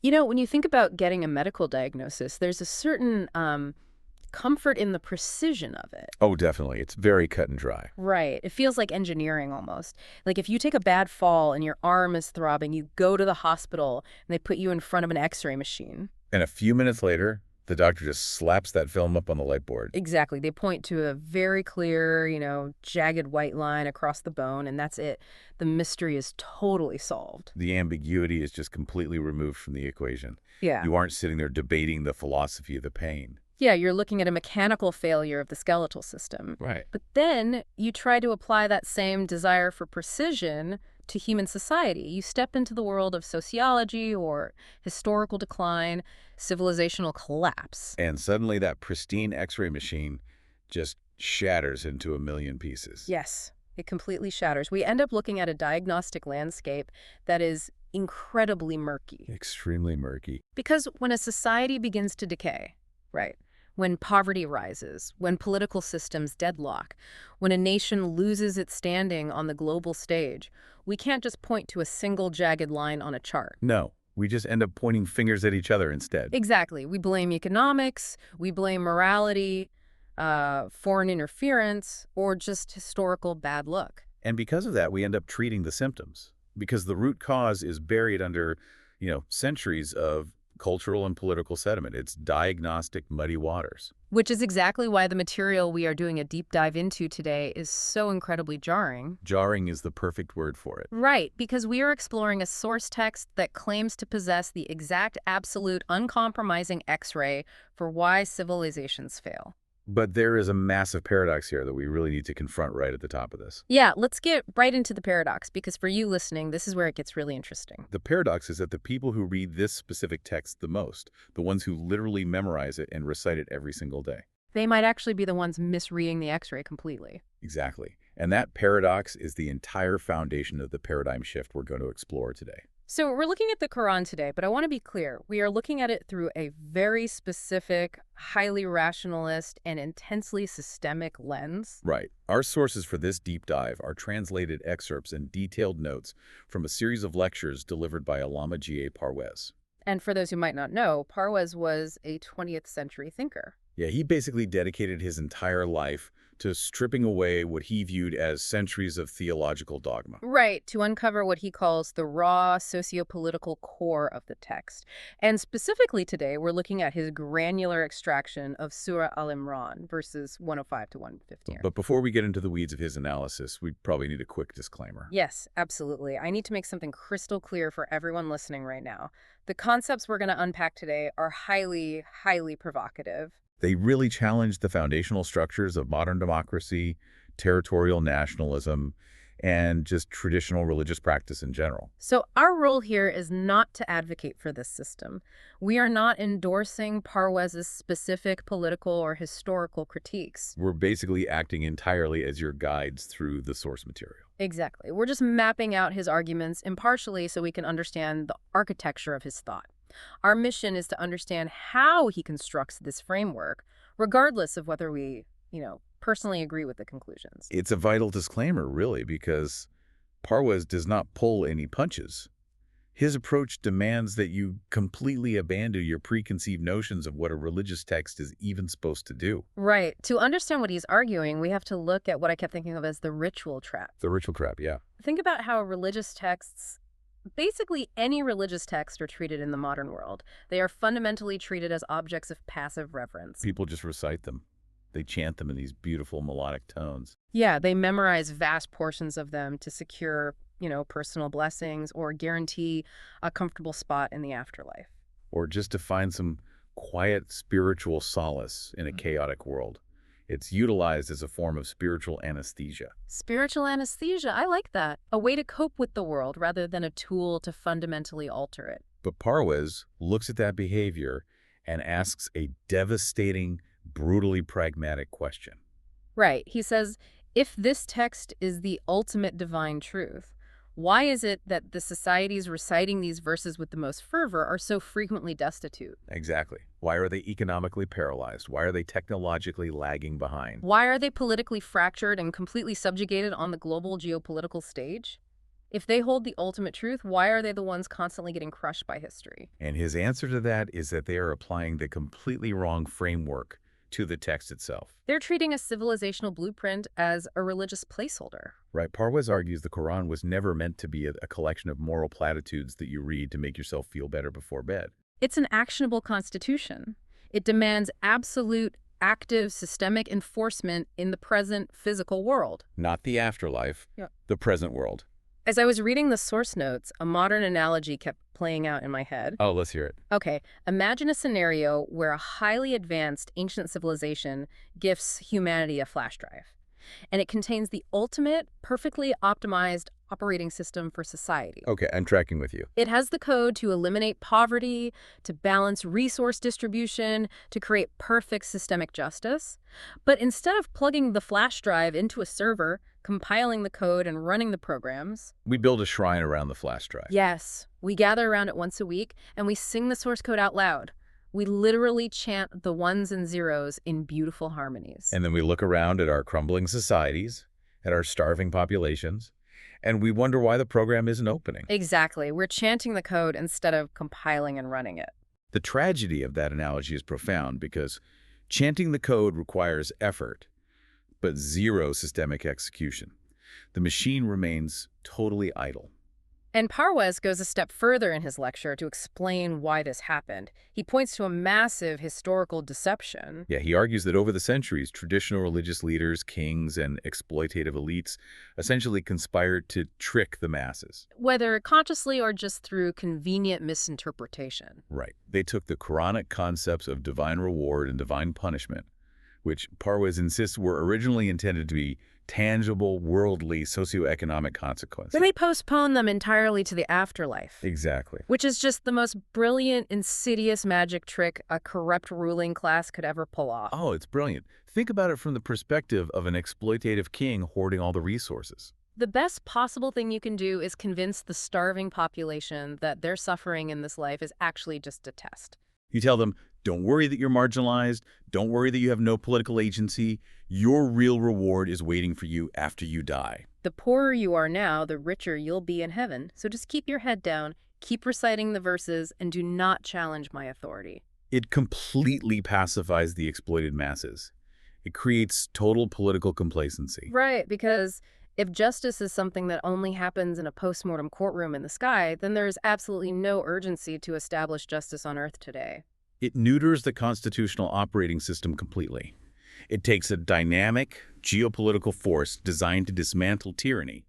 You know, when you think about getting a medical diagnosis, there's a certain comfort in the precision of it. Oh, definitely. It's very cut and dry. Right. It feels like engineering almost. Like if you take a bad fall and your arm is throbbing, you go to the hospital and they put you in front of an X-ray machine. And a few minutes later, the doctor just slaps that film up on the light board. Exactly. They point to a very clear, jagged white line across the bone, and that's it. The mystery is totally solved. The ambiguity is just completely removed from the equation. Yeah. You aren't sitting there debating the philosophy of the pain. Yeah, you're looking at a mechanical failure of the skeletal system. Right. But then you try to apply that same desire for precision to human society. You step into the world of sociology or historical decline, civilizational collapse. And suddenly that pristine X-ray machine just shatters into a million pieces. Yes, it completely shatters. We end up looking at a diagnostic landscape that is incredibly murky. Extremely murky. Because when a society begins to decay, right, when poverty rises, when political systems deadlock, when a nation loses its standing on the global stage, we can't just point to a single jagged line on a chart. No, we just end up pointing fingers at each other instead. Exactly. We blame economics, we blame morality, foreign interference, or just historical bad luck. And because of that, we end up treating the symptoms. Because the root cause is buried under, centuries of cultural and political sediment. It's diagnostic muddy waters. Which is exactly why the material we are doing a deep dive into today is so incredibly jarring. Jarring is the perfect word for it. Right, because we are exploring a source text that claims to possess the exact, absolute, uncompromising X-ray for why civilizations fail. But there is a massive paradox here that we really need to confront right at the top of this. Yeah, let's get right into the paradox, because for you listening, this is where it gets really interesting. The paradox is that the people who read this specific text the most, the ones who literally memorize it and recite it every single day. They might actually be the ones misreading the X-ray completely. Exactly. And that paradox is the entire foundation of the paradigm shift we're going to explore today. So we're looking at the Quran today, but I want to be clear. We are looking at it through a very specific, highly rationalist, and intensely systemic lens. Right. Our sources for this deep dive are translated excerpts and detailed notes from a series of lectures delivered by Allama G. Parwez. And for those who might not know, Parwez was a 20th century thinker. Yeah, he basically dedicated his entire life to stripping away what he viewed as centuries of theological dogma. Right, to uncover what he calls the raw socio-political core of the text. And specifically today, we're looking at his granular extraction of Surah Al-Imran, verses 105 to 115. But before we get into the weeds of his analysis, we probably need a quick disclaimer. Yes, absolutely. I need to make something crystal clear for everyone listening right now. The concepts we're going to unpack today are highly, highly provocative. They really challenge the foundational structures of modern democracy, territorial nationalism, and just traditional religious practice in general. So our role here is not to advocate for this system. We are not endorsing Parwez's specific political or historical critiques. We're basically acting entirely as your guides through the source material. Exactly. We're just mapping out his arguments impartially so we can understand the architecture of his thought. Our mission is to understand how he constructs this framework, regardless of whether we, personally agree with the conclusions. It's a vital disclaimer, really, because Parwez does not pull any punches. His approach demands that you completely abandon your preconceived notions of what a religious text is even supposed to do. Right. To understand what he's arguing, we have to look at what I kept thinking of as the ritual trap. The ritual trap, yeah. Think about how religious texts, basically any religious texts, are treated in the modern world. They are fundamentally treated as objects of passive reverence. People just recite them. They chant them in these beautiful melodic tones. Yeah, they memorize vast portions of them to secure, personal blessings or guarantee a comfortable spot in the afterlife. Or just to find some quiet spiritual solace in a chaotic world. It's utilized as a form of spiritual anesthesia. Spiritual anesthesia, I like that. A way to cope with the world rather than a tool to fundamentally alter it. But Parwez looks at that behavior and asks a devastating, brutally pragmatic question. Right. He says, if this text is the ultimate divine truth, why is it that the societies reciting these verses with the most fervor are so frequently destitute? Exactly. Why are they economically paralyzed? Why are they technologically lagging behind? Why are they politically fractured and completely subjugated on the global geopolitical stage? If they hold the ultimate truth, why are they the ones constantly getting crushed by history? And his answer to that is that they are applying the completely wrong framework to the text itself. They're treating a civilizational blueprint as a religious placeholder. Right, Parwez argues the Quran was never meant to be a collection of moral platitudes that you read to make yourself feel better before bed. It's an actionable constitution. It demands absolute, active, systemic enforcement in the present physical world. Not the afterlife, Yeah. the present world. As I was reading the source notes, a modern analogy kept playing out in my head. Oh, let's hear it. Okay, imagine a scenario where a highly advanced ancient civilization gifts humanity a flash drive, and it contains the ultimate, perfectly optimized operating system for society. Okay, I'm tracking with you. It has the code to eliminate poverty, to balance resource distribution, to create perfect systemic justice. But instead of plugging the flash drive into a server, compiling the code, and running the programs, We build a shrine around the flash drive. yes, we gather around it once a week and we sing the source code out loud. We literally chant the ones and zeros in beautiful harmonies. And then we look around at our crumbling societies, at our starving populations, and we wonder why the program isn't opening. Exactly. We're chanting the code instead of compiling and running it. The tragedy of that analogy is profound because chanting the code requires effort, but zero systemic execution. The machine remains totally idle. And Parwez goes a step further in his lecture to explain why this happened. He points to a massive historical deception. Yeah, he argues that over the centuries, traditional religious leaders, kings, and exploitative elites essentially conspired to trick the masses. Whether consciously or just through convenient misinterpretation. Right. They took the Quranic concepts of divine reward and divine punishment, which Parwez insists were originally intended to be tangible, worldly, socioeconomic consequences. Then they postpone them entirely to the afterlife. Exactly. Which is just the most brilliant, insidious magic trick a corrupt ruling class could ever pull off. Oh, it's brilliant. Think about it from the perspective of an exploitative king hoarding all the resources. The best possible thing you can do is convince the starving population that their suffering in this life is actually just a test. You tell them, don't worry that you're marginalized. Don't worry that you have no political agency. Your real reward is waiting for you after you die. The poorer you are now, the richer you'll be in heaven. So just keep your head down, keep reciting the verses, and do not challenge my authority. It completely pacifies the exploited masses. It creates total political complacency. Right, because if justice is something that only happens in a post-mortem courtroom in the sky, then there is absolutely no urgency to establish justice on Earth today. It neuters the constitutional operating system completely. It takes a dynamic, geopolitical force designed to dismantle tyranny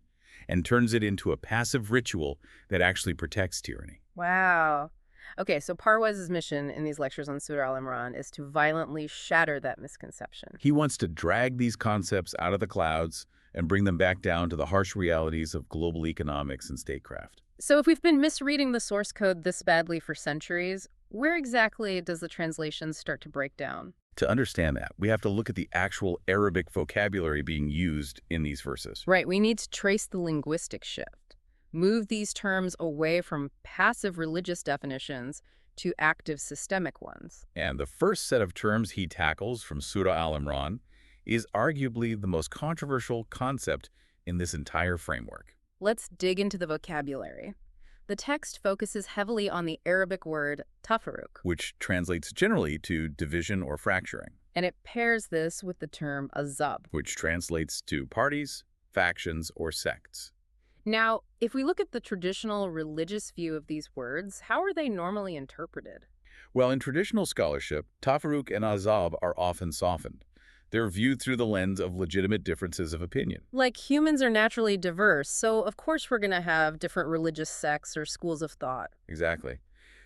and turns it into a passive ritual that actually protects tyranny. Wow. Okay, so Parwez's mission in these lectures on Surah Al-Imran is to violently shatter that misconception. He wants to drag these concepts out of the clouds and bring them back down to the harsh realities of global economics and statecraft. So if we've been misreading the source code this badly for centuries, where exactly does the translation start to break down? To understand that, we have to look at the actual Arabic vocabulary being used in these verses. Right, we need to trace the linguistic shift. Move these terms away from passive religious definitions to active systemic ones. And the first set of terms he tackles from Surah Al-Imran is arguably the most controversial concept in this entire framework. Let's dig into the vocabulary. The text focuses heavily on the Arabic word tafarruq, Which translates generally to division or fracturing, and it pairs this with the term azab. which translates to parties, factions, or sects. Now, if we look at the traditional religious view of these words, how are they normally interpreted? Well, in traditional scholarship, tafarruq and azab are often softened. They're viewed through the lens of legitimate differences of opinion. Like, humans are naturally diverse, so of course we're going to have different religious sects or schools of thought. Exactly.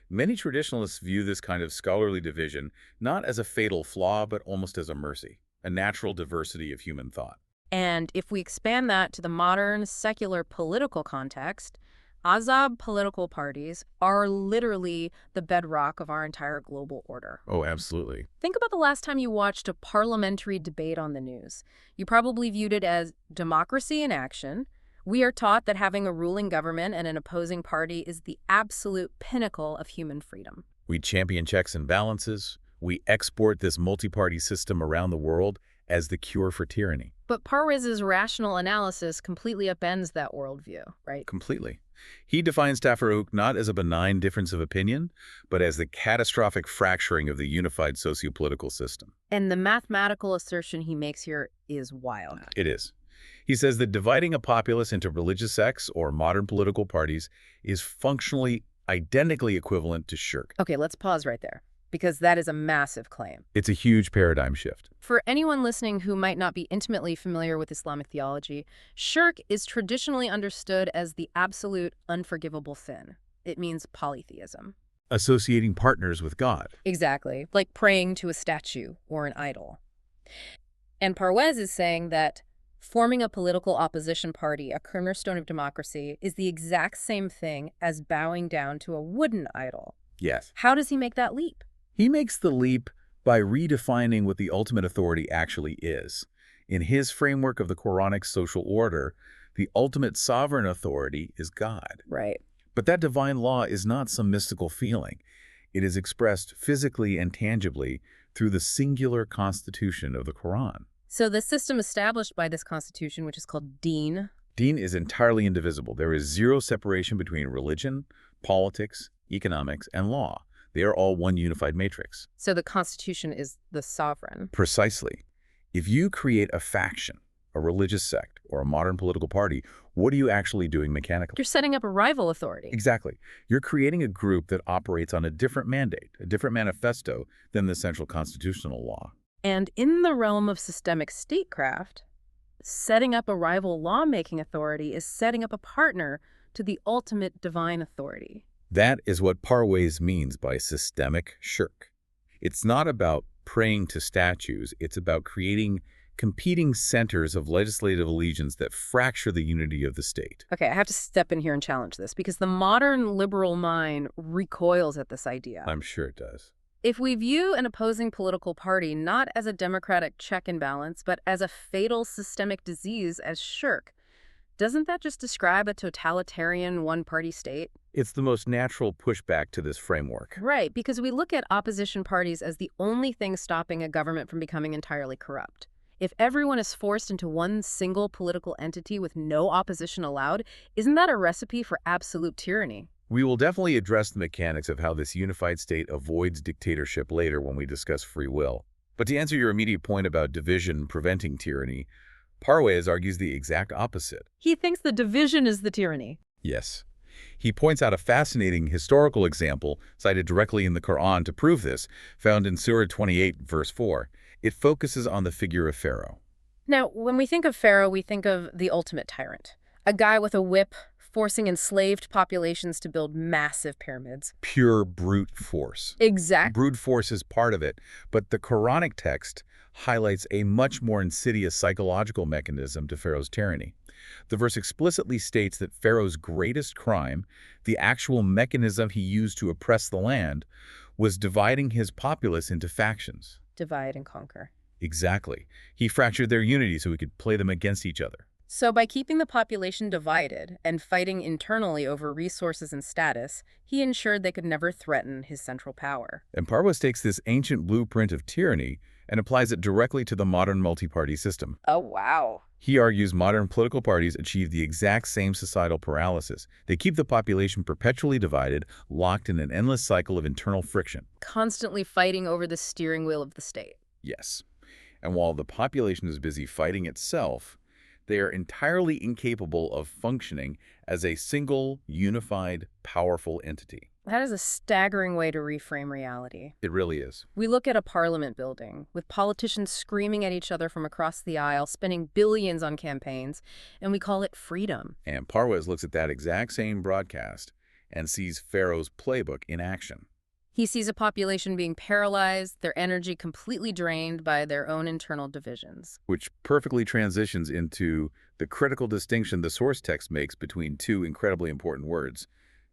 Many traditionalists view this kind of scholarly division not as a fatal flaw, but almost as a mercy, a natural diversity of human thought. And if we expand that to the modern, secular political context, Azab political parties are literally the bedrock of our entire global order. Oh, absolutely. Think about the last time you watched a parliamentary debate on the news. You probably viewed it as democracy in action. We are taught that having a ruling government and an opposing party is the absolute pinnacle of human freedom. We champion checks and balances. We export this multi-party system around the world as the cure for tyranny. But Parwez's rational analysis completely upends that worldview, right? Completely. He defines Tafarruq not as a benign difference of opinion, but as the catastrophic fracturing of the unified sociopolitical system. And the mathematical assertion he makes here is wild. It is. He says that dividing a populace into religious sects or modern political parties is functionally identically equivalent to shirk. Okay, let's pause right there, because that is a massive claim. It's a huge paradigm shift. For anyone listening who might not be intimately familiar with Islamic theology, shirk is traditionally understood as the absolute unforgivable sin. It means polytheism. Associating partners with God. Exactly, like praying to a statue or an idol. And Parwez is saying that forming a political opposition party, a cornerstone of democracy, is the exact same thing as bowing down to a wooden idol. Yes. How does he make that leap? He makes the leap by redefining what the ultimate authority actually is. In his framework of the Quranic social order, the ultimate sovereign authority is God. Right. But that divine law is not some mystical feeling. It is expressed physically and tangibly through the singular constitution of the Quran. So the system established by this constitution, which is called Deen. Deen is entirely indivisible. There is zero separation between religion, politics, economics, and law. They are all one unified matrix. So the constitution is the sovereign. Precisely. If you create a faction, a religious sect, or a modern political party, what are you actually doing mechanically? You're setting up a rival authority. Exactly. You're creating a group that operates on a different mandate, a different manifesto than the central constitutional law. And in the realm of systemic statecraft, setting up a rival lawmaking authority is setting up a partner to the ultimate divine authority. That is what Parwez means by systemic shirk. It's not about praying to statues. It's about creating competing centers of legislative allegiance that fracture the unity of the state. Okay, I have to step in here and challenge this because the modern liberal mind recoils at this idea. I'm sure it does. If we view an opposing political party not as a democratic check and balance, but as a fatal systemic disease as shirk, doesn't that just describe a totalitarian one-party state? It's the most natural pushback to this framework. Right, because we look at opposition parties as the only thing stopping a government from becoming entirely corrupt. If everyone is forced into one single political entity with no opposition allowed, isn't that a recipe for absolute tyranny? We will definitely address the mechanics of how this unified state avoids dictatorship later when we discuss free will. But to answer your immediate point about division preventing tyranny, Parwez argues the exact opposite. He thinks the division is the tyranny. Yes. He points out a fascinating historical example cited directly in the Quran to prove this, found in Surah 28, verse 4. It focuses on the figure of Pharaoh. Now, when we think of Pharaoh, we think of the ultimate tyrant, a guy with a whip forcing enslaved populations to build massive pyramids. Pure brute force. Exactly. Brute force is part of it, but the Quranic text highlights a much more insidious psychological mechanism to Pharaoh's tyranny. The verse explicitly states that Pharaoh's greatest crime, the actual mechanism he used to oppress the land, was dividing his populace into factions. Divide and conquer. Exactly. He fractured their unity so he could play them against each other. So by keeping the population divided and fighting internally over resources and status, he ensured they could never threaten his central power. And Parwez takes this ancient blueprint of tyranny and applies it directly to the modern multi-party system. Oh, wow. He argues modern political parties achieve the exact same societal paralysis. They keep the population perpetually divided, locked in an endless cycle of internal friction. Constantly fighting over the steering wheel of the state. Yes. And while the population is busy fighting itself, they are entirely incapable of functioning as a single, unified, powerful entity. That is a staggering way to reframe reality. It really is. We look at a parliament building with politicians screaming at each other from across the aisle, spending billions on campaigns, and we call it freedom. And Parwez looks at that exact same broadcast and sees Pharaoh's playbook in action. He sees a population being paralyzed, their energy completely drained by their own internal divisions. Which perfectly transitions into the critical distinction the source text makes between two incredibly important words,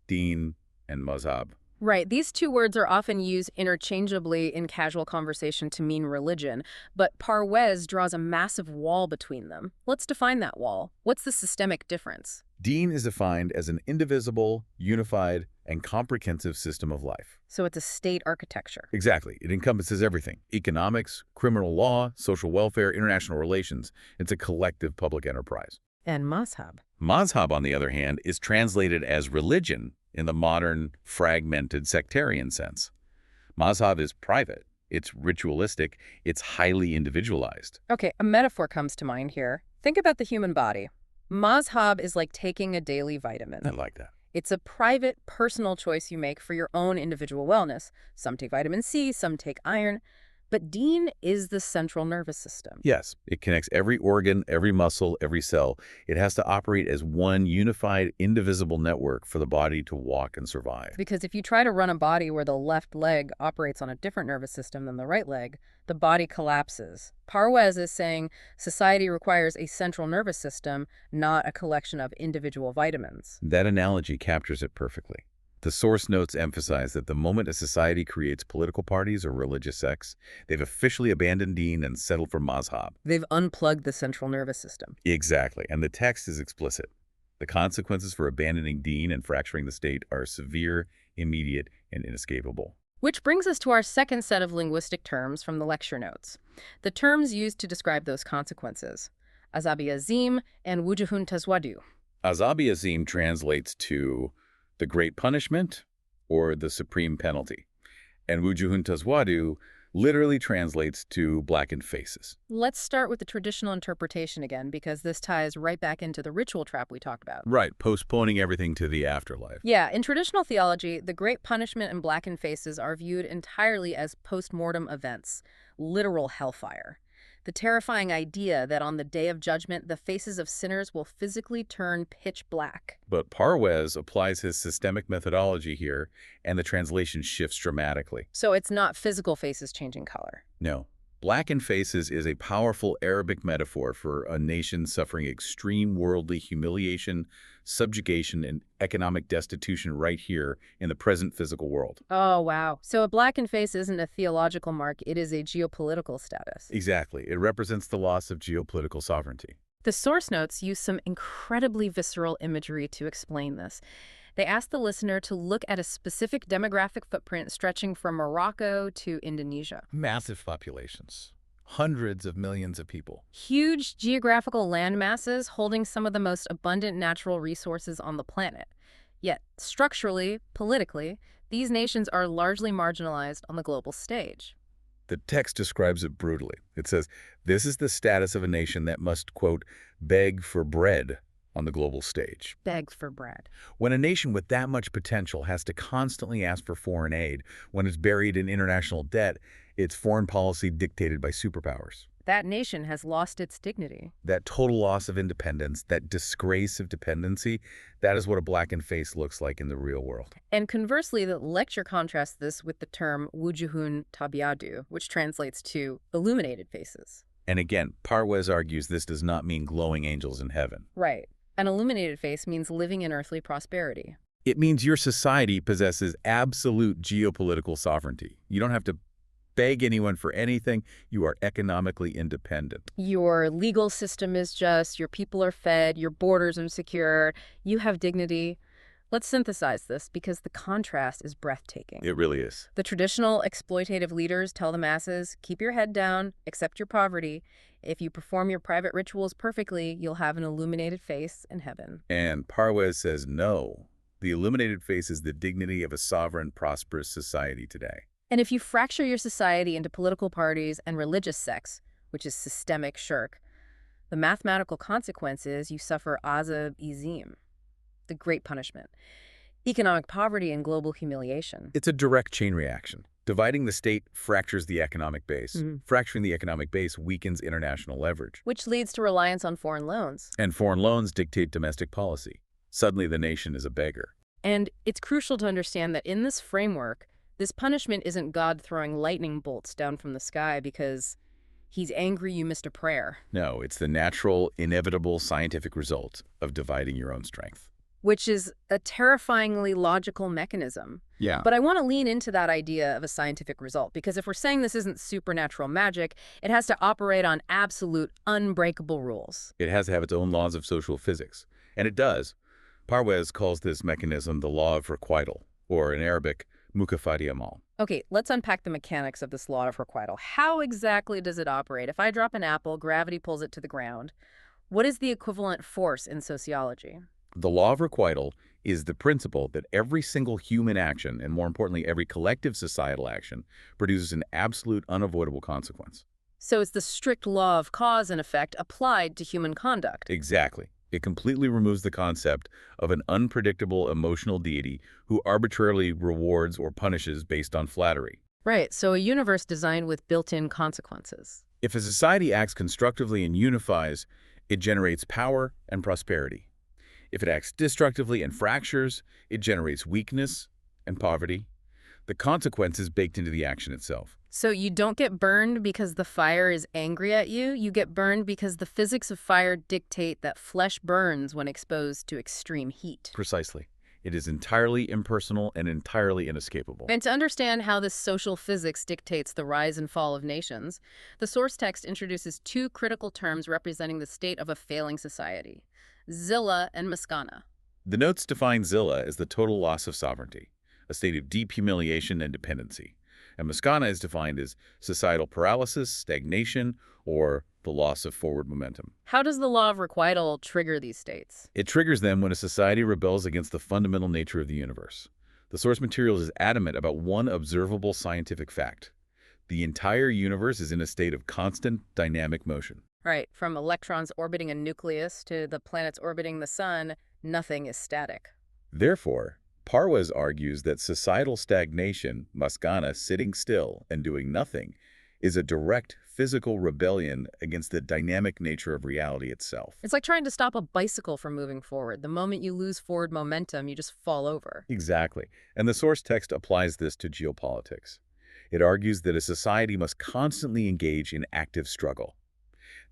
deen and mazhab. Right. These two words are often used interchangeably in casual conversation to mean religion, but Parwez draws a massive wall between them. Let's define that wall. What's the systemic difference? Deen is defined as an indivisible, unified, and comprehensive system of life. So it's a state architecture. Exactly. It encompasses everything: economics, criminal law, social welfare, international relations. It's a collective public enterprise. And mazhab. Mazhab, on the other hand, is translated as religion in the modern, fragmented sectarian sense. Mazhab is private, it's ritualistic, it's highly individualized. Okay, a metaphor comes to mind here. Think about the human body. Mazhab is like taking a daily vitamin. I like that. It's a private, personal choice you make for your own individual wellness. Some take vitamin C, some take iron. But deen is the central nervous system. Yes, it connects every organ, every muscle, every cell. It has to operate as one unified, indivisible network for the body to walk and survive. Because if you try to run a body where the left leg operates on a different nervous system than the right leg, the body collapses. Parwez is saying society requires a central nervous system, not a collection of individual vitamins. That analogy captures it perfectly. The source notes emphasize that the moment a society creates political parties or religious sects, they've officially abandoned deen and settled for mazhab. They've unplugged the central nervous system. Exactly, and the text is explicit. The consequences for abandoning deen and fracturing the state are severe, immediate, and inescapable. Which brings us to our second set of linguistic terms from the lecture notes. The terms used to describe those consequences: azabi azim and wujuhun tazwadu. Azabi azim translates to the great punishment or the supreme penalty. And wujuhun tazwadu literally translates to blackened faces. Let's start with the traditional interpretation again, because this ties right back into the ritual trap we talked about. Right, postponing everything to the afterlife. Yeah, in traditional theology, the great punishment and blackened faces are viewed entirely as post-mortem events, literal hellfire. The terrifying idea that on the day of judgment, the faces of sinners will physically turn pitch black. But Parwez applies his systemic methodology here, and the translation shifts dramatically. So it's not physical faces changing color. No. Blackened faces is a powerful Arabic metaphor for a nation suffering extreme worldly humiliation, subjugation, and economic destitution right here in the present physical world. Oh, wow. So a blackened face isn't a theological mark, it is a geopolitical status. Exactly. It represents the loss of geopolitical sovereignty. The source notes use some incredibly visceral imagery to explain this. They ask the listener to look at a specific demographic footprint stretching from Morocco to Indonesia. Massive populations. Hundreds of millions of people. Huge geographical land masses holding some of the most abundant natural resources on the planet. Yet, structurally, politically, these nations are largely marginalized on the global stage. The text describes it brutally. It says, this is the status of a nation that must, quote, beg for bread on the global stage. Beg for bread. When a nation with that much potential has to constantly ask for foreign aid, when it's buried in international debt, it's foreign policy dictated by superpowers. That nation has lost its dignity. That total loss of independence, that disgrace of dependency, that is what a blackened face looks like in the real world. And conversely, the lecture contrasts this with the term wujuhun tabiadu, which translates to illuminated faces. And again, Parwez argues this does not mean glowing angels in heaven. Right. An illuminated face means living in earthly prosperity. It means your society possesses absolute geopolitical sovereignty. You don't have to beg anyone for anything. You are economically independent. Your legal system is just, your people are fed, your borders are secure, you have dignity. Let's synthesize this because the contrast is breathtaking. It really is. The traditional exploitative leaders tell the masses, keep your head down, accept your poverty. If you perform your private rituals perfectly, you'll have an illuminated face in heaven. And Parwez says no. The illuminated face is the dignity of a sovereign, prosperous society today. And if you fracture your society into political parties and religious sects, which is systemic shirk, the mathematical consequence is you suffer azab izim, the great punishment, economic poverty and global humiliation. It's a direct chain reaction. Dividing the state fractures the economic base. Fracturing the economic base weakens international leverage. Which leads to reliance on foreign loans. And foreign loans dictate domestic policy. Suddenly the nation is a beggar. And it's crucial to understand that in this framework, this punishment isn't God throwing lightning bolts down from the sky because he's angry you missed a prayer. No, it's the natural, inevitable scientific result of dividing your own strength. Which is a terrifyingly logical mechanism. Yeah. But I want to lean into that idea of a scientific result, because if we're saying this isn't supernatural magic, it has to operate on absolute, unbreakable rules. It has to have its own laws of social physics. And it does. Parwez calls this mechanism the law of requital. or in Arabic, mukafati amal. Okay, let's unpack the mechanics of this law of requital. How exactly does it operate? If I drop an apple, gravity pulls it to the ground. What is the equivalent force in sociology? The law of requital is the principle that every single human action, and more importantly, every collective societal action, produces an absolute unavoidable consequence. So it's the strict law of cause and effect applied to human conduct. Exactly. It completely removes the concept of an unpredictable emotional deity who arbitrarily rewards or punishes based on flattery. Right, so a universe designed with built-in consequences. If a society acts constructively and unifies, it generates power and prosperity. If it acts destructively and fractures, it generates weakness and poverty. The consequence is baked into the action itself. So you don't get burned because the fire is angry at you. You get burned because the physics of fire dictate that flesh burns when exposed to extreme heat. Precisely. It is entirely impersonal and entirely inescapable. And to understand how this social physics dictates the rise and fall of nations, the source text introduces two critical terms representing the state of a failing society: Zillah and Maskanah. The notes define Zillah as the total loss of sovereignty, a state of deep humiliation and dependency. And Maskanah is defined as societal paralysis, stagnation, or the loss of forward momentum. How does the law of requital trigger these states? It triggers them when a society rebels against the fundamental nature of the universe. The source material is adamant about one observable scientific fact. The entire universe is in a state of constant dynamic motion. Right, from electrons orbiting a nucleus to the planets orbiting the sun, nothing is static. Therefore, Parwez argues that societal stagnation, Maskanah, sitting still and doing nothing, is a direct physical rebellion against the dynamic nature of reality itself. It's like trying to stop a bicycle from moving forward. The moment you lose forward momentum, you just fall over. Exactly. And the source text applies this to geopolitics. It argues that a society must constantly engage in active struggle.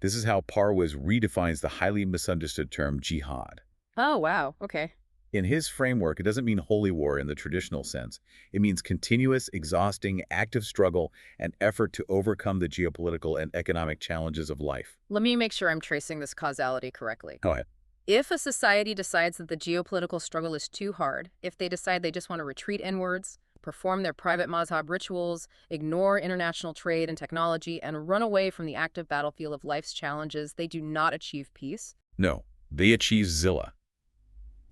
This is how Parwez redefines the highly misunderstood term jihad. Oh, wow. Okay. In his framework, it doesn't mean holy war in the traditional sense. It means continuous, exhausting, active struggle and effort to overcome the geopolitical and economic challenges of life. Let me make sure I'm tracing this causality correctly. Go ahead. If a society decides that the geopolitical struggle is too hard, if they decide they just want to retreat inwards, perform their private mazhab rituals, ignore international trade and technology, and run away from the active battlefield of life's challenges, they do not achieve peace? No, they achieve Zillah.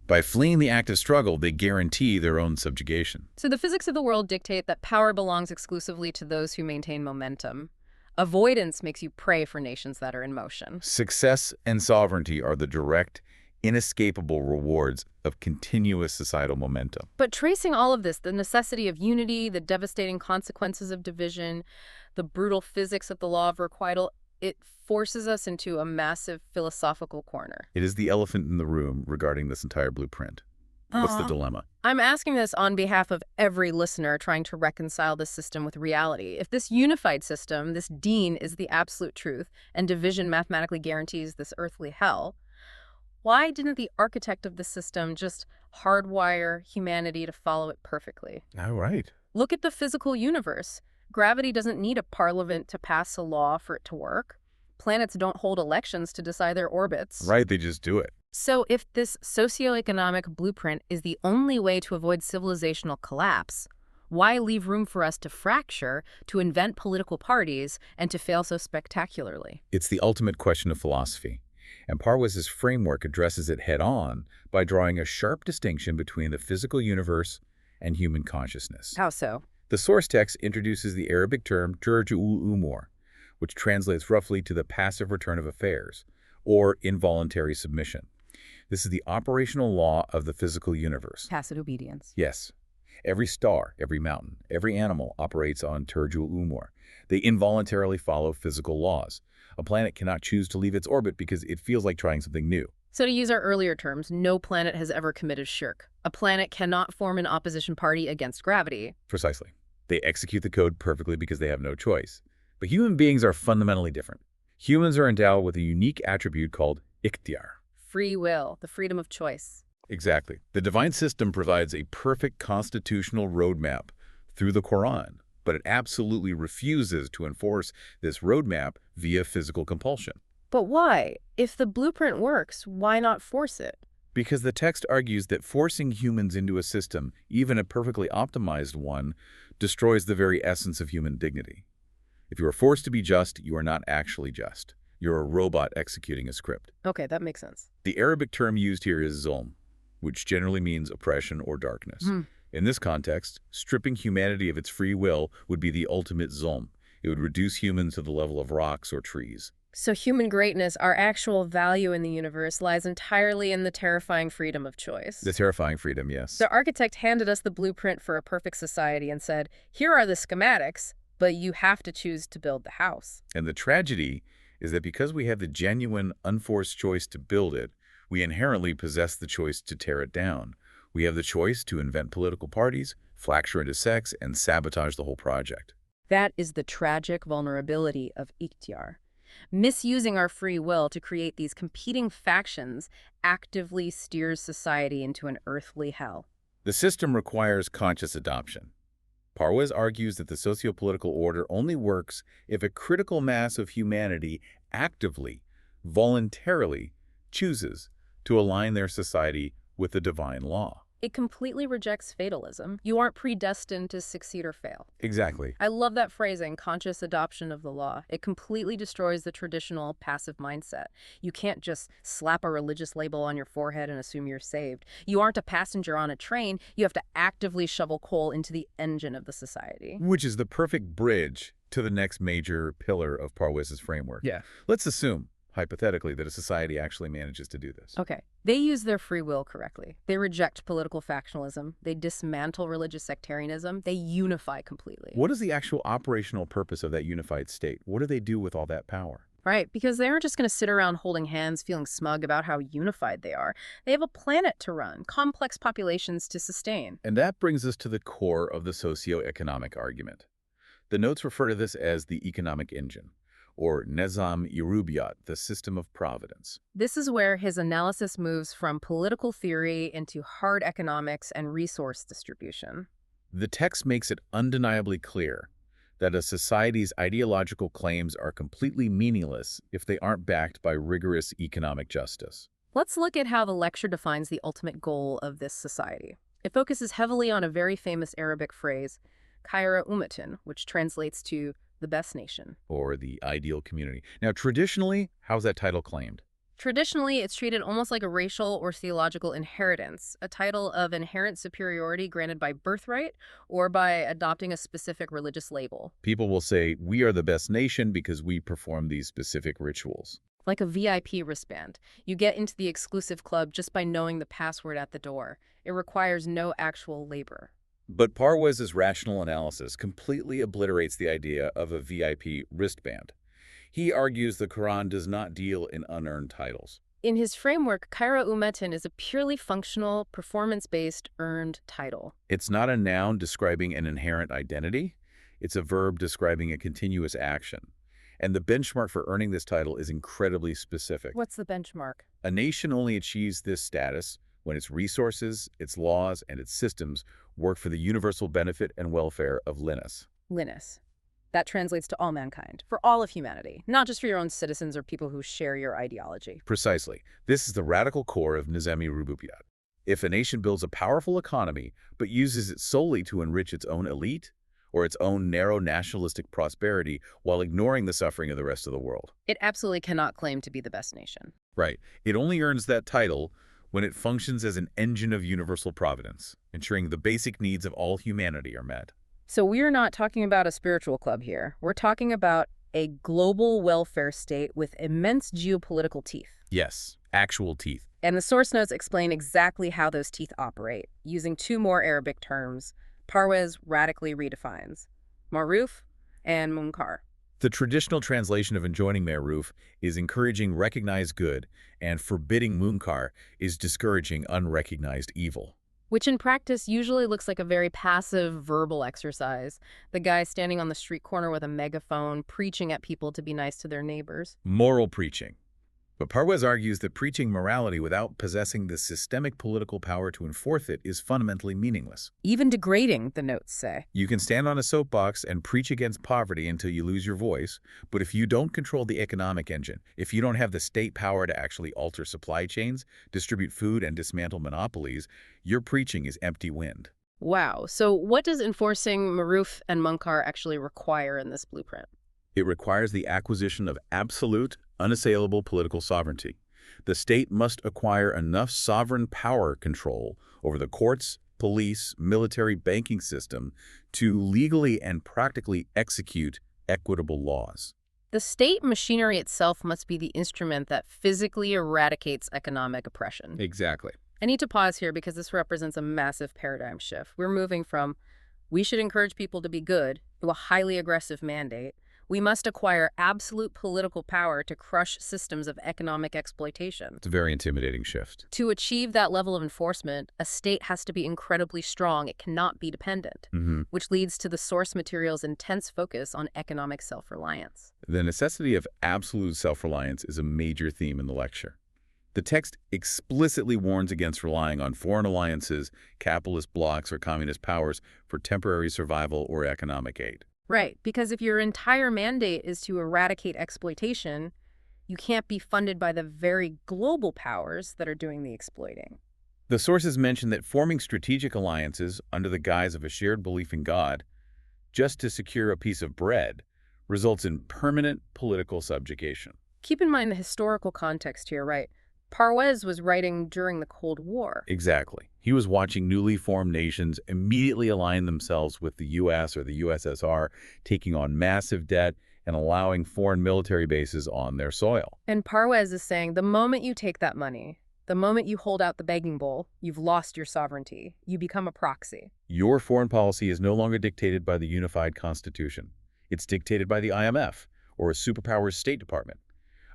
By fleeing the active struggle, they guarantee their own subjugation. So the physics of the world dictate that power belongs exclusively to those who maintain momentum. Avoidance makes you prey for nations that are in motion. Success and sovereignty are the direct, inescapable rewards of continuous societal momentum. But tracing all of this, the necessity of unity, the devastating consequences of division, the brutal physics of the law of requital, it forces us into a massive philosophical corner. It is the elephant in the room regarding this entire blueprint. What's the dilemma? I'm asking this on behalf of every listener trying to reconcile this system with reality. If this unified system, this deen, is the absolute truth, and division mathematically guarantees this earthly hell, why didn't the architect of the system just hardwire humanity to follow it perfectly? All right. Look at the physical universe. Gravity doesn't need a parliament to pass a law for it to work. Planets don't hold elections to decide their orbits. Right, they just do it. So if this socioeconomic blueprint is the only way to avoid civilizational collapse, why leave room for us to fracture, to invent political parties, and to fail so spectacularly? It's the ultimate question of philosophy, and Parwez's framework addresses it head-on by drawing a sharp distinction between the physical universe and human consciousness. How so? The source text introduces the Arabic term turju'ul umur, which translates roughly to the passive return of affairs, or involuntary submission. This is the operational law of the physical universe. Passive obedience. Yes. Every star, every mountain, every animal operates on turju'ul umur. They involuntarily follow physical laws. A planet cannot choose to leave its orbit because it feels like trying something new. So to use our earlier terms, no planet has ever committed shirk. A planet cannot form an opposition party against gravity. Precisely. They execute the code perfectly because they have no choice. But human beings are fundamentally different. Humans are endowed with a unique attribute called ikhtiyar. Free will, the freedom of choice. Exactly. The divine system provides a perfect constitutional roadmap through the Quran, but it absolutely refuses to enforce this roadmap via physical compulsion. But why? If the blueprint works, why not force it? Because the text argues that forcing humans into a system, even a perfectly optimized one, destroys the very essence of human dignity. If you are forced to be just, you are not actually just. You're a robot executing a script. Okay, that makes sense. The Arabic term used here is zulm, which generally means oppression or darkness. In this context, stripping humanity of its free will would be the ultimate zulm. It would reduce humans to the level of rocks or trees. So human greatness, our actual value in the universe, lies entirely in the terrifying freedom of choice. The terrifying freedom, yes. The architect handed us the blueprint for a perfect society and said, here are the schematics, but you have to choose to build the house. And the tragedy is that because we have the genuine, unforced choice to build it, we inherently possess the choice to tear it down. We have the choice to invent political parties, fracture into sects, and sabotage the whole project. That is the tragic vulnerability of ikhtiar. Misusing our free will to create these competing factions actively steers society into an earthly hell. The system requires conscious adoption. Parwez argues that the socio-political order only works if a critical mass of humanity actively, voluntarily chooses to align their society with the divine law. It completely rejects fatalism. You aren't predestined to succeed or fail. Exactly. I love that phrasing, conscious adoption of the law. It completely destroys the traditional passive mindset. You can't just slap a religious label on your forehead and assume you're saved. You aren't a passenger on a train. You have to actively shovel coal into the engine of the society. Which is the perfect bridge to the next major pillar of Parwez's framework. Yeah. Let's assume, hypothetically, that a society actually manages to do this. Okay. They use their free will correctly. They reject political factionalism. They dismantle religious sectarianism. They unify completely. What is the actual operational purpose of that unified state? What do they do with all that power? Right, because they aren't just going to sit around holding hands, feeling smug about how unified they are. They have a planet to run, complex populations to sustain. And that brings us to the core of the socio-economic argument. The notes refer to this as the economic engine, or Ukhrijat, the system of providence. This is where his analysis moves from political theory into hard economics and resource distribution. The text makes it undeniably clear that a society's ideological claims are completely meaningless if they aren't backed by rigorous economic justice. Let's look at how the lecture defines the ultimate goal of this society. It focuses heavily on a very famous Arabic phrase, Khayra Ummatin, which translates to the best nation. Or the ideal community. Now, traditionally, how's that title claimed? Traditionally, it's treated almost like a racial or theological inheritance, a title of inherent superiority granted by birthright or by adopting a specific religious label. People will say, we are the best nation because we perform these specific rituals. Like a VIP wristband. You get into the exclusive club just by knowing the password at the door. It requires no actual labor. But Parwez's rational analysis completely obliterates the idea of a VIP wristband. He argues the Quran does not deal in unearned titles. In his framework, Khayra Ummatin is a purely functional, performance-based, earned title. It's not a noun describing an inherent identity. It's a verb describing a continuous action. And the benchmark for earning this title is incredibly specific. What's the benchmark? A nation only achieves this status when its resources, its laws, and its systems work for the universal benefit and welfare of lin-Naas. Lin-Naas. That translates to all mankind, for all of humanity, not just for your own citizens or people who share your ideology. Precisely. This is the radical core of Nizami Rububiyat. If a nation builds a powerful economy but uses it solely to enrich its own elite or its own narrow nationalistic prosperity while ignoring the suffering of the rest of the world. It absolutely cannot claim to be the best nation. Right. It only earns that title when it functions as an engine of universal providence, ensuring the basic needs of all humanity are met. So we're not talking about a spiritual club here. We're talking about a global welfare state with immense geopolitical teeth. Yes, actual teeth. And the source notes explain exactly how those teeth operate, using two more Arabic terms Parwez radically redefines, Ma'ruf and Munkar. The traditional translation of enjoining Ma'ruf is encouraging recognized good, and forbidding Munkar is discouraging unrecognized evil. Which in practice usually looks like a very passive verbal exercise. The guy standing on the street corner with a megaphone, preaching at people to be nice to their neighbors. Moral preaching. But Parwez argues that preaching morality without possessing the systemic political power to enforce it is fundamentally meaningless. Even degrading, the notes say. You can stand on a soapbox and preach against poverty until you lose your voice, but if you don't control the economic engine, if you don't have the state power to actually alter supply chains, distribute food, and dismantle monopolies, your preaching is empty wind. Wow. So what does enforcing Maruf and Munkar actually require in this blueprint? It requires the acquisition of absolute, unassailable political sovereignty. The state must acquire enough sovereign power control over the courts, police, military, banking system to legally and practically execute equitable laws. The state machinery itself must be the instrument that physically eradicates economic oppression. Exactly. I need to pause here because this represents a massive paradigm shift. We're moving from, we should encourage people to be good, to a highly aggressive mandate. We must acquire absolute political power to crush systems of economic exploitation. It's a very intimidating shift. To achieve that level of enforcement, a state has to be incredibly strong. It cannot be dependent, which leads to the source material's intense focus on economic self-reliance. The necessity of absolute self-reliance is a major theme in the lecture. The text explicitly warns against relying on foreign alliances, capitalist blocs, or communist powers for temporary survival or economic aid. Right, because if your entire mandate is to eradicate exploitation, you can't be funded by the very global powers that are doing the exploiting. The sources mention that forming strategic alliances under the guise of a shared belief in God, just to secure a piece of bread, results in permanent political subjugation. Keep in mind the historical context here, right? Parwez was writing during the Cold War. Exactly. He was watching newly formed nations immediately align themselves with the U.S. or the USSR, taking on massive debt and allowing foreign military bases on their soil. And Parwez is saying the moment you take that money, the moment you hold out the begging bowl, you've lost your sovereignty. You become a proxy. Your foreign policy is no longer dictated by the unified constitution. It's dictated by the IMF or a superpower's State Department.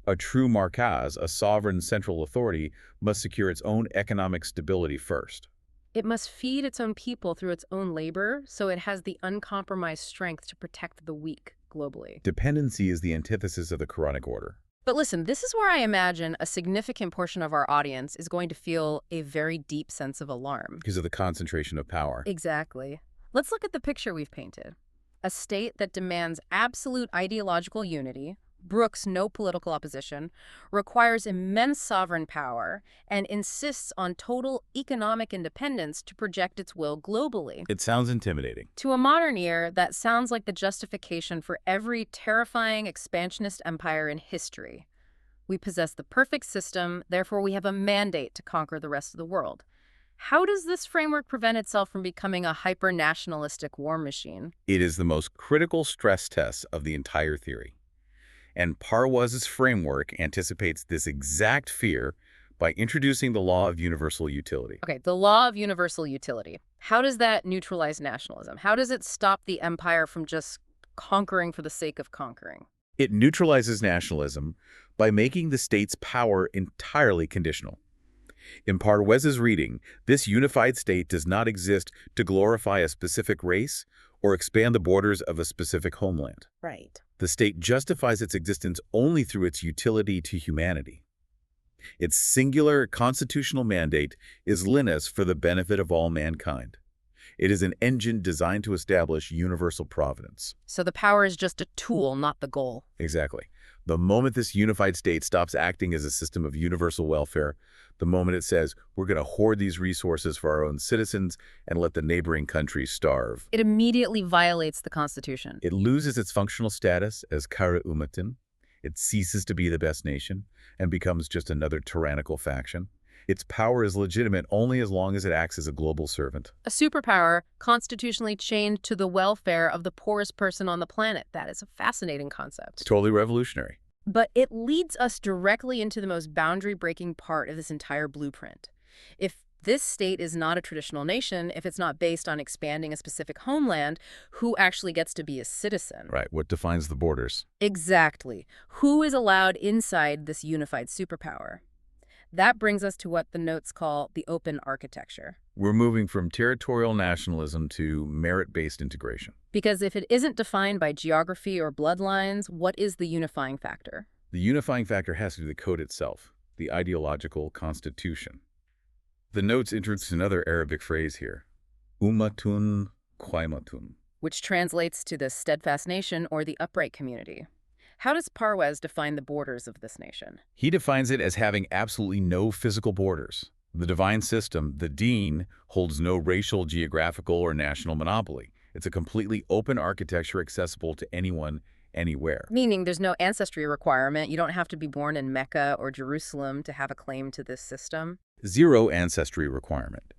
A true markaz, a sovereign central authority, must secure its own economic stability first. It must feed its own people through its own labor, so it has the uncompromised strength to protect the weak globally. Dependency is the antithesis of the Quranic order. But listen, this is where I imagine a significant portion of our audience is going to feel a very deep sense of alarm. Because of the concentration of power. Exactly. Let's look at the picture we've painted. A state that demands absolute ideological unity, brooks no political opposition, requires immense sovereign power, and insists on total economic independence to project its will globally. It sounds intimidating. To a modern ear, that sounds like the justification for every terrifying expansionist empire in history. We possess the perfect system, therefore we have a mandate to conquer the rest of the world. How does this framework prevent itself from becoming a hyper-nationalistic war machine? It is the most critical stress test of the entire theory. And Parwez's framework anticipates this exact fear by introducing the law of universal utility. Okay, the law of universal utility. How does that neutralize nationalism? How does it stop the empire from just conquering for the sake of conquering? It neutralizes nationalism by making the state's power entirely conditional. In Parwez's reading, this unified state does not exist to glorify a specific race or expand the borders of a specific homeland. Right. The state justifies its existence only through its utility to humanity. Its singular constitutional mandate is lin-Naas for the benefit of all mankind. It is an engine designed to establish universal providence. So the power is just a tool, not the goal. Exactly. The moment this unified state stops acting as a system of universal welfare, the moment it says, we're going to hoard these resources for our own citizens and let the neighboring countries starve, It immediately violates the Constitution. it loses its functional status as Khayra Ummatin. It ceases to be the best nation and becomes just another tyrannical faction. Its power is legitimate only as long as it acts as a global servant. A superpower constitutionally chained to the welfare of the poorest person on the planet. That is a fascinating concept. It's totally revolutionary. But it leads us directly into the most boundary-breaking part of this entire blueprint. If this state is not a traditional nation, if it's not based on expanding a specific homeland, who actually gets to be a citizen? Right. What defines the borders? Exactly. Who is allowed inside this unified superpower? That brings us to what the notes call the open architecture. We're moving from territorial nationalism to merit-based integration. Because if it isn't defined by geography or bloodlines, what is the unifying factor? The unifying factor has to be the code itself, the ideological constitution. The notes introduce another Arabic phrase here, ummatun qaimatun. which translates to the steadfast nation or the upright community. How does Parwez define the borders of this nation? He defines it as having absolutely no physical borders. The divine system, the deen, holds no racial, geographical, or national monopoly. It's a completely open architecture accessible to anyone, anywhere. Meaning there's no ancestry requirement. You don't have to be born in Mecca or Jerusalem to have a claim to this system. Zero ancestry requirement.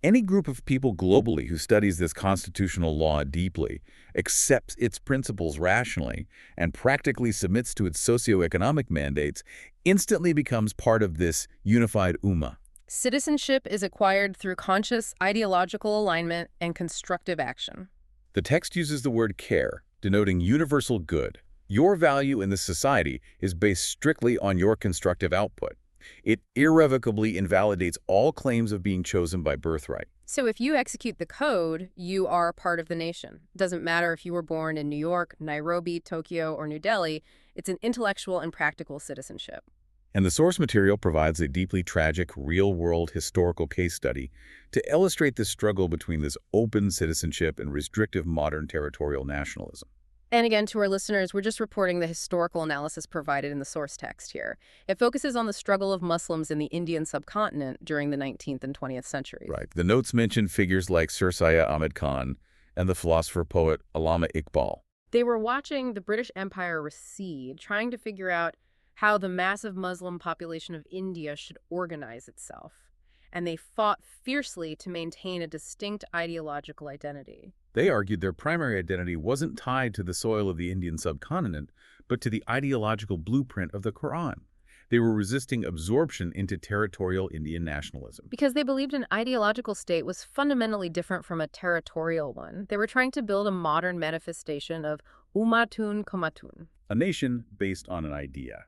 Any group of people globally who studies this constitutional law deeply, accepts its principles rationally, and practically submits to its socioeconomic mandates, instantly becomes part of this unified ummah. Citizenship is acquired through conscious ideological alignment and constructive action. The text uses the word care, denoting universal good. Your value in this society is based strictly on your constructive output. It irrevocably invalidates all claims of being chosen by birthright. So if you execute the code, you are part of the nation. Doesn't matter if you were born in New York, Nairobi, Tokyo, or New Delhi, it's an intellectual and practical citizenship. And the source material provides a deeply tragic, real-world historical case study to illustrate the struggle between this open citizenship and restrictive modern territorial nationalism. And again, to our listeners, we're just reporting the historical analysis provided in the source text here. It focuses on the struggle of Muslims in the Indian subcontinent during the 19th and 20th centuries. Right. The notes mention figures like Sir Syed Ahmed Khan and the philosopher-poet Allama Iqbal. They were watching the British Empire recede, trying to figure out how the massive Muslim population of India should organize itself. And they fought fiercely to maintain a distinct ideological identity. They argued their primary identity wasn't tied to the soil of the Indian subcontinent, but to the ideological blueprint of the Quran. They were resisting absorption into territorial Indian nationalism. Because they believed an ideological state was fundamentally different from a territorial one. They were trying to build a modern manifestation of ummatun qaimatun. A nation based on an idea,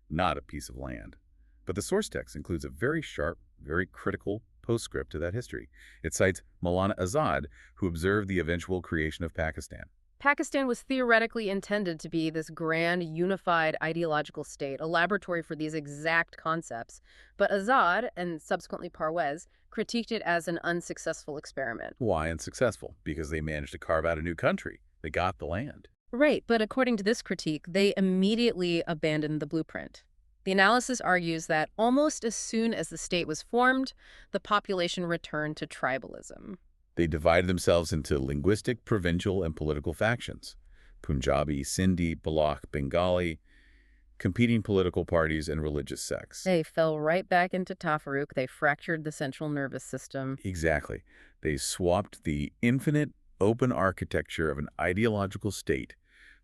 not a piece of land. But the source text includes a very sharp, very critical postscript to that history. It cites Maulana Azad, who observed the eventual creation of Pakistan. Pakistan was theoretically intended to be this grand, unified ideological state, a laboratory for these exact concepts. But Azad, and subsequently Parwez, critiqued it as an unsuccessful experiment. Why unsuccessful? Because they managed to carve out a new country. They got the land. Right, but according to this critique, they immediately abandoned the blueprint. The analysis argues that almost as soon as the state was formed, the population returned to tribalism. They divided themselves into linguistic, provincial, and political factions. Punjabi, Sindhi, Balakh, Bengali, competing political parties, and religious sects. They fell right back into Tafarruq. They fractured the central nervous system. Exactly. They swapped the infinite, open architecture of an ideological state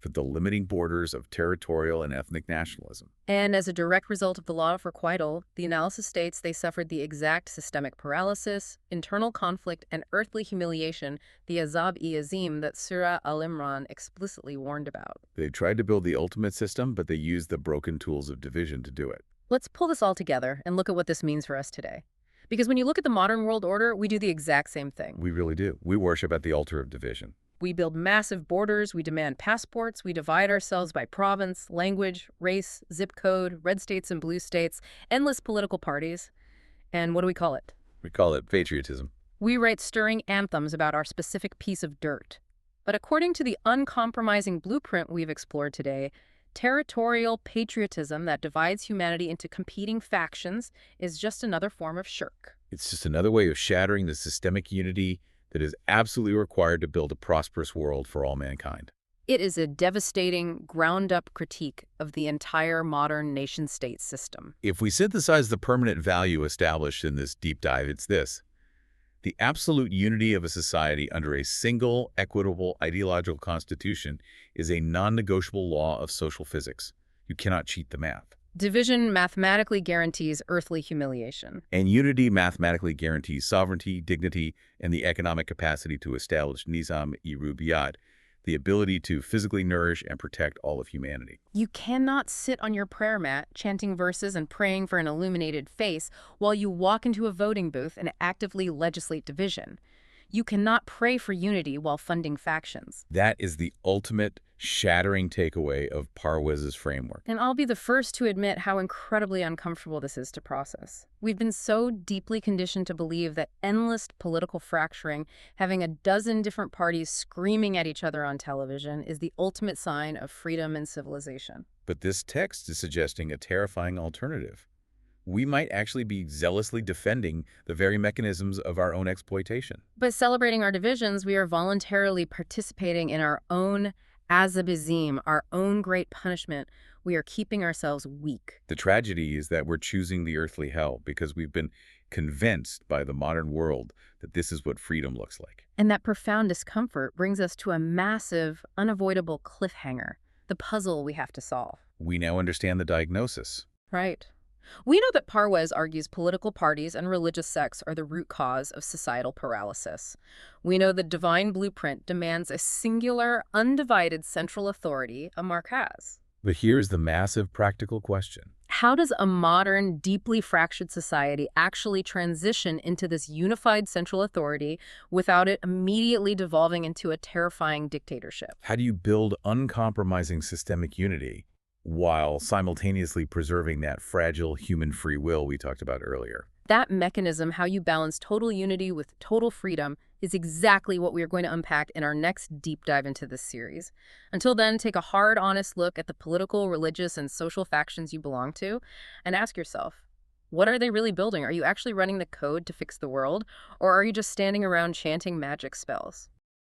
for the limiting borders of territorial and ethnic nationalism. And as a direct result of the law of requital, the analysis states they suffered the exact systemic paralysis, internal conflict, and earthly humiliation, the azab-i-azim that Surah Al-Imran explicitly warned about. They tried to build the ultimate system, but they used the broken tools of division to do it. Let's pull this all together and look at what this means for us today. Because when you look at the modern world order, we do the exact same thing. We really do. We worship at the altar of division. We build massive borders, we demand passports, we divide ourselves by province, language, race, zip code, red states and blue states, endless political parties. And what do we call it? We call it patriotism. We write stirring anthems about our specific piece of dirt. But according to the uncompromising blueprint we've explored today, territorial patriotism that divides humanity into competing factions is just another form of shirk. It's just another way of shattering the systemic unity that is absolutely required to build a prosperous world for all mankind. It is a devastating, ground-up critique of the entire modern nation-state system. If we synthesize the permanent value established in this deep dive, it's this: the absolute unity of a society under a single, equitable, ideological constitution is a non-negotiable law of social physics. You cannot cheat the math. Division mathematically guarantees earthly humiliation. And unity mathematically guarantees sovereignty, dignity, and the economic capacity to establish nizam-i-rubiyat, the ability to physically nourish and protect all of humanity. You cannot sit on your prayer mat chanting verses and praying for an illuminated face while you walk into a voting booth and actively legislate division. You cannot pray for unity while funding factions. That is the ultimate shattering takeaway of Parwez's framework. And I'll be the first to admit how incredibly uncomfortable this is to process. We've been so deeply conditioned to believe that endless political fracturing, having a dozen different parties screaming at each other on television, is the ultimate sign of freedom and civilization. But this text is suggesting a terrifying alternative. We might actually be zealously defending the very mechanisms of our own exploitation. By celebrating our divisions, we are voluntarily participating in our own azabizim, our own great punishment. We are keeping ourselves weak. The tragedy is that we're choosing the earthly hell because we've been convinced by the modern world that this is what freedom looks like. And that profound discomfort brings us to a massive, unavoidable cliffhanger, the puzzle we have to solve. We now understand the diagnosis. Right. We know that Parwez argues political parties and religious sects are the root cause of societal paralysis. We know the divine blueprint demands a singular, undivided central authority a mark has. But here's the massive practical question. How does a modern, deeply fractured society actually transition into this unified central authority without it immediately devolving into a terrifying dictatorship? How do you build uncompromising systemic unity while simultaneously preserving that fragile human free will we talked about earlier? That mechanism, how you balance total unity with total freedom, is exactly what we are going to unpack in our next deep dive into this series. Until then, take a hard, honest look at the political, religious, and social factions you belong to, and ask yourself, what are they really building? Are you actually running the code to fix the world, or are you just standing around chanting magic spells?